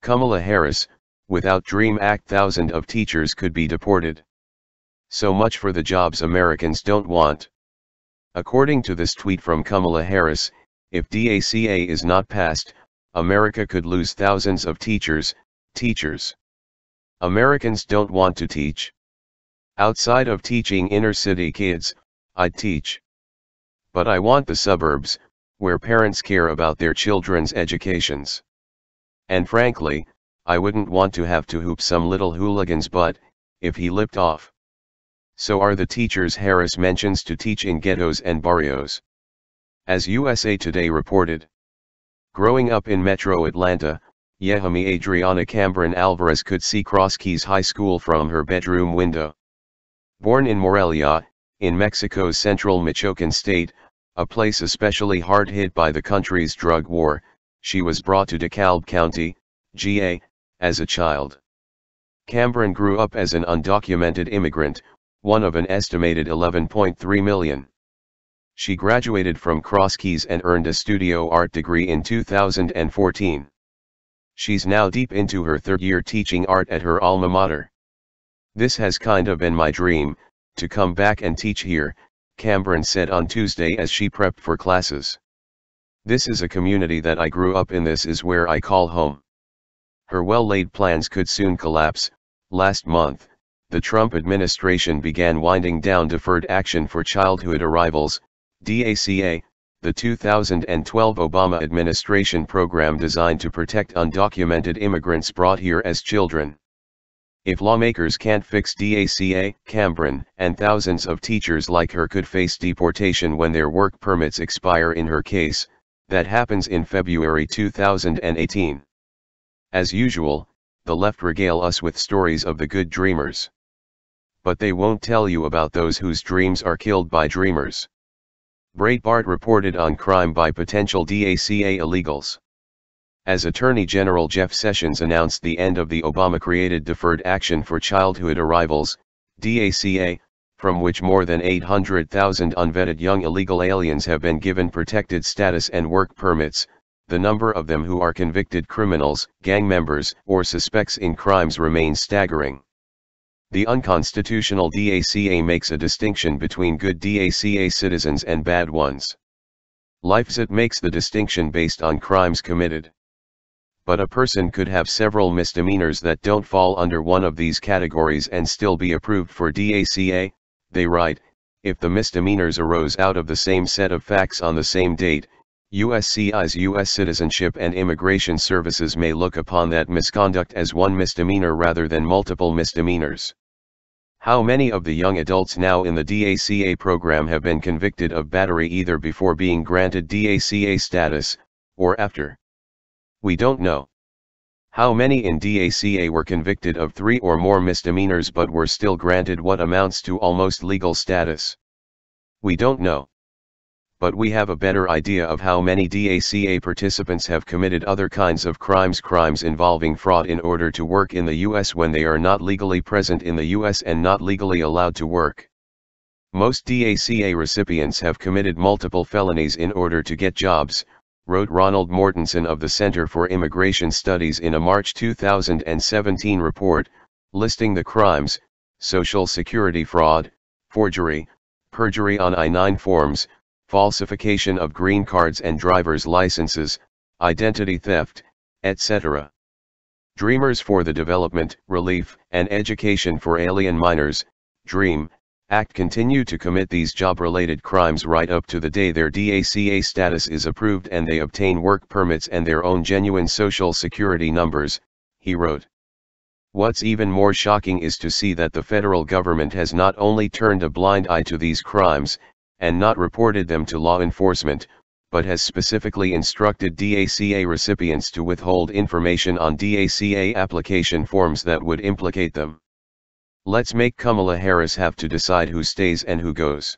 Kamala Harris, without DREAM Act thousands of teachers could be deported. So much for the jobs Americans don't want. According to this tweet from Kamala Harris, if DACA is not passed, America could lose thousands of teachers. Americans don't want to teach. Outside of teaching inner city kids, I'd teach. But I want the suburbs, where parents care about their children's educations. And frankly, I wouldn't want to have to hoop some little hooligan's butt, if he lipped off. So are the teachers Harris mentions to teach in ghettos and barrios. As USA Today reported. Growing up in Metro Atlanta, Yehami Adriana Cambron Alvarez could see Cross Keys High School from her bedroom window. Born in Morelia, in Mexico's central Michoacan state, a place especially hard hit by the country's drug war, she was brought to DeKalb County, GA, as a child. Cambron grew up as an undocumented immigrant, one of an estimated 11.3 million. She graduated from Cross Keys and earned a studio art degree in 2014. She's now deep into her third year teaching art at her alma mater. "This has kind of been my dream, to come back and teach here," Cambron said on Tuesday as she prepped for classes. "This is a community that I grew up in. This is where I call home." Her well-laid plans could soon collapse. Last month, the Trump administration began winding down Deferred Action for Childhood Arrivals, DACA, the 2012 Obama administration program designed to protect undocumented immigrants brought here as children. If lawmakers can't fix DACA, Cambron and thousands of teachers like her could face deportation when their work permits expire. In her case, that happens in February 2018. As usual, the left regale us with stories of the good dreamers. But they won't tell you about those whose dreams are killed by dreamers. Breitbart reported on crime by potential DACA illegals. As Attorney General Jeff Sessions announced the end of the Obama-created Deferred Action for Childhood Arrivals, DACA, from which more than 800,000 unvetted young illegal aliens have been given protected status and work permits, the number of them who are convicted criminals, gang members, or suspects in crimes remains staggering. The unconstitutional DACA makes a distinction between good DACA citizens and bad ones. LifeZit makes the distinction based on crimes committed. But a person could have several misdemeanors that don't fall under one of these categories and still be approved for DACA, they write, if the misdemeanors arose out of the same set of facts on the same date. u.s.a.'s U.S. Citizenship and Immigration Services may look upon that misconduct as one misdemeanor rather than multiple misdemeanors. How many of the young adults now in the DACA program have been convicted of battery either before being granted DACA status, or after? We don't know. How many in DACA were convicted of 3 or more misdemeanors but were still granted what amounts to almost legal status? We don't know. But we have a better idea of how many DACA participants have committed other kinds of crimes involving fraud in order to work in the U.S. when they are not legally present in the U.S. and not legally allowed to work. Most DACA recipients have committed multiple felonies in order to get jobs, wrote Ronald Mortensen of the Center for Immigration Studies in a March 2017 report, listing the crimes: Social Security fraud, forgery, perjury on I-9 forms, falsification of green cards and driver's licenses, identity theft, etc. Dreamers for the Development, Relief, and Education for Alien Minors, DREAM Act continue to commit these job-related crimes right up to the day their DACA status is approved and they obtain work permits and their own genuine social security numbers, he wrote. What's even more shocking is to see that the federal government has not only turned a blind eye to these crimes, and not reported them to law enforcement, but has specifically instructed DACA recipients to withhold information on DACA application forms that would implicate them. Let's make Kamala Harris have to decide who stays and who goes.